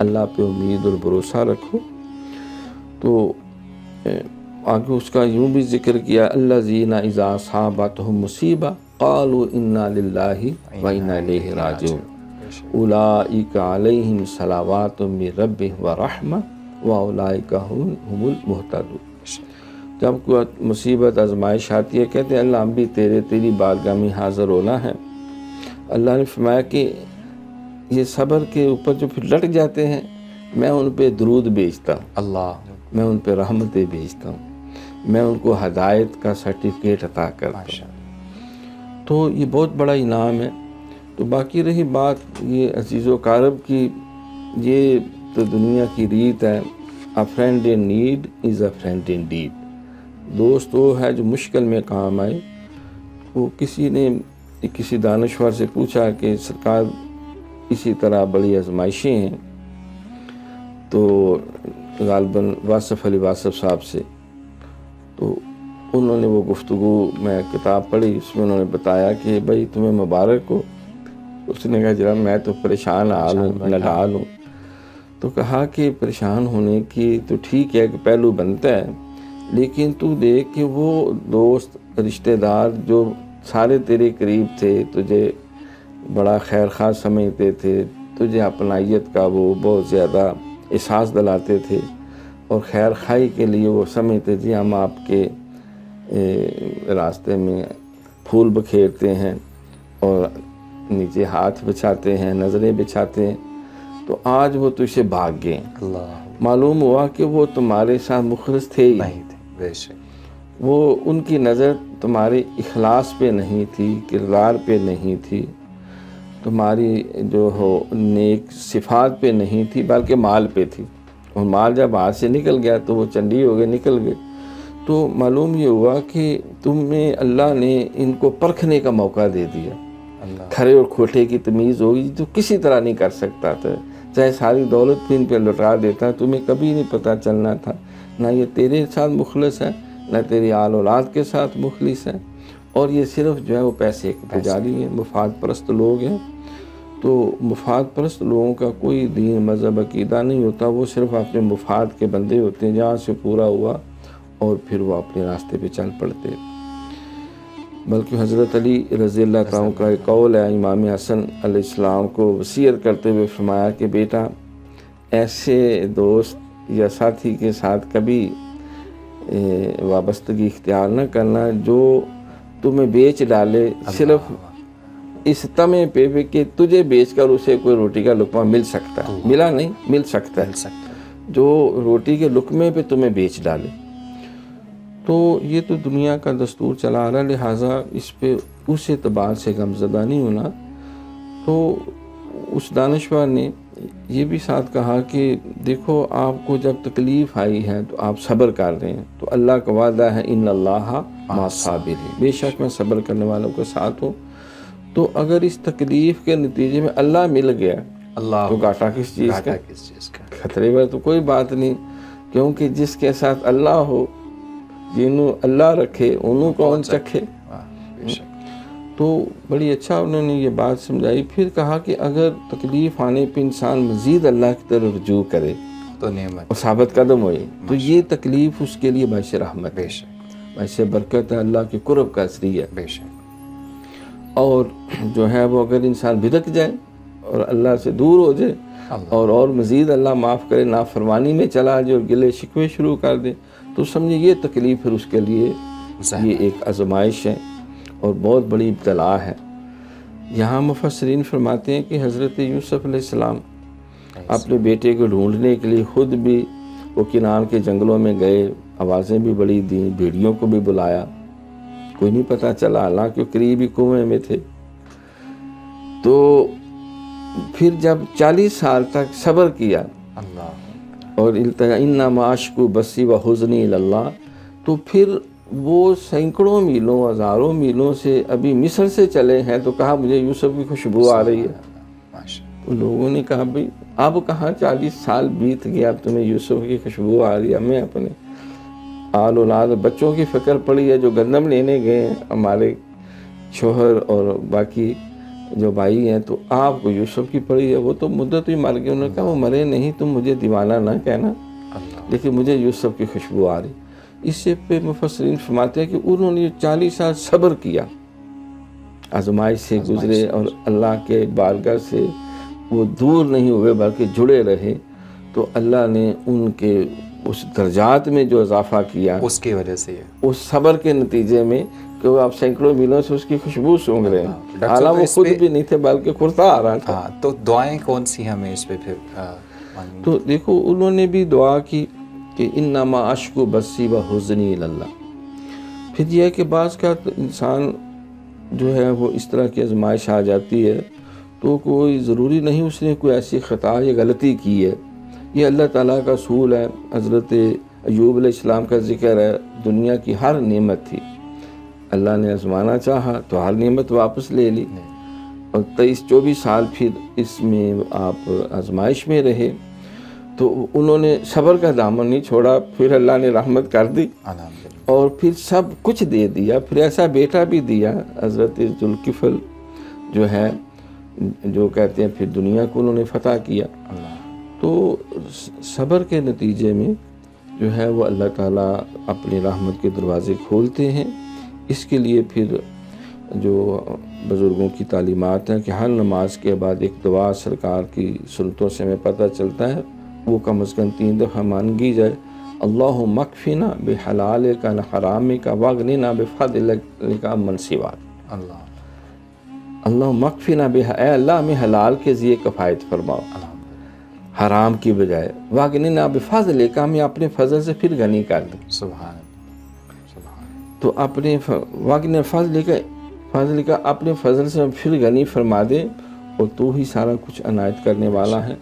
اللہ پہ امید اور بھروسہ رکھو۔ تو آگے اس کا یوں بھی ذکر کیا، الذین اذا اصابتہم مصیبہ قالوا انا للہ و انا الیہ راجعون اولئک علیہم صلوات من ربہم ورحمہ واولئک هم المہتدون۔ جب کوئی مصیبت آزمائش آتی ہے کہتے ہیں اللہ ہم بھی تیری بارگاہ میں حاضر ہونا ہے۔ اللہ نے فرمایا کہ یہ صبر کے اوپر جو پھر ڈٹ جاتے ہیں میں ان پہ درود بھیجتا ہوں، اللہ، میں ان پہ رحمتیں بھیجتا ہوں، میں ان کو ہدایت کا سرٹیفکیٹ عطا کرتا ہوں۔ تو یہ بہت بڑا انعام ہے۔ تو باقی رہی بات یہ عزیز و اقارب کی، یہ تو دنیا کی ریت ہے، a friend in need is a friend indeed۔ دوست وہ ہے جو مشکل میں کام آئے۔ وہ کسی نے کسی دانشور سے پوچھا کہ سرکار اسی طرح بڑی آزمائشیں ہیں، تو غالباً واصف علی واصف صاحب سے، تو انہوں نے وہ گفتگو میں کتاب پڑھی، اس میں انہوں نے بتایا کہ بھائی تمہیں مبارک ہو۔ اس نے کہا جناب میں تو پریشان حال ہوں، نڈال ہوں۔ تو کہا کہ پریشان ہونے کی تو ٹھیک ہے کہ پہلو بنتا ہے، لیکن تو دیکھ کہ وہ دوست رشتہ دار جو سارے تیرے قریب تھے، تجھے بڑا خیر خواہ سمجھتے تھے، تجھے اپنائیت کا وہ بہت زیادہ احساس دلاتے تھے، اور خیر خواہی کے لیے وہ سمجھتے تھے ہم آپ کے راستے میں پھول بکھیرتے ہیں اور نیچے ہاتھ بچھاتے ہیں، نظریں بچھاتے ہیں، تو آج وہ تجھ سے بھاگ گئے۔ اللہ، معلوم ہوا کہ وہ تمہارے ساتھ مخلص تھے ہی نہیں تھے، بے شک، وہ ان کی نظر تمہارے اخلاص پہ نہیں تھی، کردار پہ نہیں تھی، تمہاری جو ہو نیک صفات پہ نہیں تھی، بلکہ مال پہ تھی۔ اور مال جب ہاتھ سے نکل گیا تو وہ چنڈی ہو گئے، نکل گئے۔ تو معلوم یہ ہوا کہ تمہیں اللہ نے ان کو پرکھنے کا موقع دے دیا۔ اللہ، کھرے اور کھوٹے کی تمیز ہوگی جو کسی طرح نہیں کر سکتا تھا، چاہے ساری دولت بھی ان پہ لٹا دیتا، تمہیں کبھی نہیں پتہ چلنا تھا نہ یہ تیرے ساتھ مخلص ہے، نہ تیری آل اولاد کے ساتھ مخلص ہے، اور یہ صرف جو ہے وہ پیسے کے پجاری ہیں، مفاد پرست لوگ ہیں۔ تو مفاد پرست لوگوں کا کوئی دین مذہب عقیدہ نہیں ہوتا، وہ صرف اپنے مفاد کے بندے ہوتے ہیں، جہاں سے پورا ہوا اور پھر وہ اپنے راستے پہ چل پڑتے۔ بلکہ حضرت علی رضی اللہ تعالیٰ کا ایک قول ہے، امام حسن علیہ السلام کو وصیت کرتے ہوئے فرمایا کہ بیٹا ایسے دوست یا ساتھی کے ساتھ کبھی وابستگی اختیار نہ کرنا جو تمہیں بیچ ڈالے صرف اس طمع پہ کہ تجھے بیچ کر اسے کوئی روٹی کا لقمہ مل سکتا ہے، ملا نہیں، مل سکتا ہے، جو روٹی کے لقمے پہ تمہیں بیچ ڈالے۔ تو یہ تو دنیا کا دستور چلا آ رہا، لہٰذا اس پہ اس اعتبار سے غمزدہ نہیں ہونا۔ تو اس دانشور نے یہ بھی ساتھ کہا کہ دیکھو آپ کو جب تکلیف آئی ہے تو آپ صبر کر رہے ہیں، تو اللہ کا وعدہ ہے ان اللہ مع الصابرین، بے شک میں صبر کرنے والوں کے ساتھ ہوں۔ تو اگر اس تکلیف کے نتیجے میں اللہ مل گیا اللہ، تو گھاٹا کس چیز کا؟ کس چیز کا؟ خطرے میں تو کوئی بات نہیں، کیونکہ جس کے ساتھ اللہ ہو، جنہوں اللہ رکھے انہوں کون چکھے۔ بے شک، تو بڑی اچھا انہوں نے یہ بات سمجھائی۔ پھر کہا کہ اگر تکلیف آنے پہ انسان مزید اللہ کی طرف رجوع کرے تو نعمت، اور ثابت قدم ہوئے تو یہ تکلیف اس کے لیے باعث رحمت، بے شک، باعث برکت ہے، اللہ کے قرب کا ذریعہ۔ بے شک، اور جو ہے وہ اگر انسان بھٹک جائے اور اللہ سے دور ہو جائے اور مزید اللہ معاف کرے نافرمانی میں چلا جائے اور گلے شکوے شروع کر دے، تو سمجھے یہ تکلیف پھر اس کے لیے یہ ایک آزمائش ہے اور بہت بڑی ابتلا ہے۔ یہاں مفسرین فرماتے ہیں کہ حضرت یوسف علیہ السلام اپنے بیٹے کو ڈھونڈنے کے لیے خود بھی وہ کنعان کے جنگلوں میں گئے، آوازیں بھی بڑی دیں، بھیڑیوں کو بھی بلایا، کوئی نہیں پتہ چلا، حالانکہ قریبی کنویں میں تھے۔ تو پھر جب 40 سال تک صبر کیا اللہ، اور التجا انما اشکو بسی و حزنی الی اللہ، تو پھر وہ سینکڑوں میلوں ہزاروں میلوں سے ابھی مصر سے چلے ہیں، تو کہا مجھے یوسف کی خوشبو آ رہی ہے۔ تو لوگوں نے کہا بھئی اب کہاں 40 سال بیت گیا، اب تمہیں یوسف کی خوشبو آ رہی ہے، ہمیں اپنے آل اولاد بچوں کی فکر پڑی ہے جو گندم لینے گئے ہیں، ہمارے شوہر اور باقی جو بھائی ہیں تو آپ کو یوسف کی پڑی ہے، وہ تو مدت ہی مر گئے. انہوں نے کہا وہ مرے نہیں، تم مجھے دیوانہ نہ کہنا، لیکن مجھے یوسف کی خوشبو آ رہی. اس سے پہ مفسرین فرماتے ہیں کہ انہوں نے 40 سال صبر کیا، آزمائش سے گزرے اور اللہ کے بارگاہ سے وہ دور نہیں ہوئے بلکہ جڑے رہے. تو اللہ نے ان کے اس درجات میں جو اضافہ کیا اس کی وجہ سے اس صبر کے نتیجے میں کہ وہ آپ سینکڑوں میلوں سے اس کی خوشبو سونگ رہے ہیں، حالانکہ وہ خود بھی نہیں تھے بلکہ کرتا آ رہا تھا. تو دعائیں کون سی ہمیں اس پہ پھر مانگنی؟ تو دیکھو انہوں نے بھی دعا کی کہ انما اشکو بسی و حزنی اللہ. پھر یہ ہے کہ بعض کا انسان جو ہے وہ اس طرح کی آزمائش آ جاتی ہے تو کوئی ضروری نہیں اس نے کوئی ایسی خطا یا غلطی کی ہے. یہ اللہ تعالیٰ کا اصول ہے. حضرت ایوب علیہ السلام کا ذکر ہے، دنیا کی ہر نعمت تھی، اللہ نے آزمانا چاہا تو ہر نعمت واپس لے لی، اور 23-24 سال پھر اس میں آپ آزمائش میں رہے. تو انہوں نے صبر کا دامن نہیں چھوڑا، پھر اللہ نے رحمت کر دی اور پھر سب کچھ دے دیا. پھر ایسا بیٹا بھی دیا حضرت ذوالکفل جو ہے، جو کہتے ہیں پھر دنیا کو انہوں نے فتح کیا. تو صبر کے نتیجے میں جو ہے وہ اللہ تعالیٰ اپنی رحمت کے دروازے کھولتے ہیں. اس کے لیے پھر جو بزرگوں کی تعلیمات ہیں کہ ہر نماز کے بعد ایک دعا سرکار کی سنتوں سے ہمیں پتہ چلتا ہے، وہ کم از کم 3 دفعہ مانگی جائے. اللہم اکفنا بحلالک عن حرامک واغننا بفضلک عمن سواک. اللہم اکفنا اے اللہ ہمیں حلال کے ذریعے کفایت فرماؤ حرام کی بجائے، واغننا بفضلک ہمیں اپنے فضل سے پھر غنی کر دیں. سبحان تو اپنے واغننا فضلک اپنے فضل سے پھر غنی فرما دے، اور تو ہی سارا کچھ عنایت کرنے والا ہے.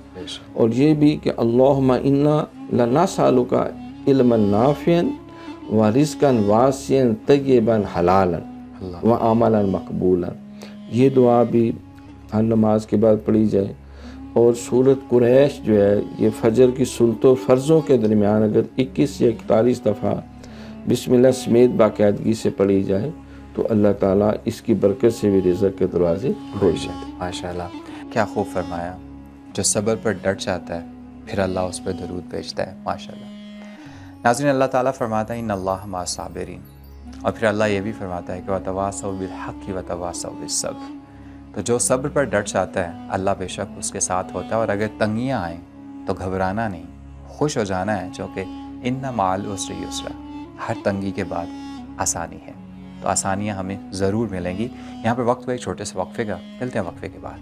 اور یہ بھی کہ اللہم انا لنسألک علما نافعا ورزقا واسعا طیبا حلالا وعملا مقبولا. یہ دعا بھی ہر نماز کے بعد پڑھی جائے. اور سورۃ قریش جو ہے یہ فجر کی سنتوں فرضوں کے درمیان اگر 21 یا 41 دفعہ بسم اللہ سمیت باقاعدگی سے پڑھی جائے تو اللہ تعالیٰ اس کی برکت سے بھی رزق کے دروازے کھول جاتے ہیں. ماشاء اللہ، کیا خوب فرمایا. جو صبر پر ڈٹ جاتا ہے پھر اللہ اس پہ درود بھیجتا ہے. ماشاء اللہ. ناظرین، اللہ تعالیٰ فرماتا ہے ان اللہ مع الصابرین، اور پھر اللہ یہ بھی فرماتا ہے کہ وتواصوا بالحق وتواصوا بالصبر. تو جو صبر پر ڈٹ جاتا ہے اللہ بے شک اس کے ساتھ ہوتا ہے. اور اگر تنگیاں آئیں تو گھبرانا نہیں، خوش ہو جانا ہے، چونکہ ان مع العسر یسرا، ہر تنگی کے بعد آسانی ہے. تو آسانیاں ہمیں ضرور ملیں گی. یہاں پہ وقت کو ایک چھوٹے سے وقفے کا، ملتے ہیں وقفے کے بعد.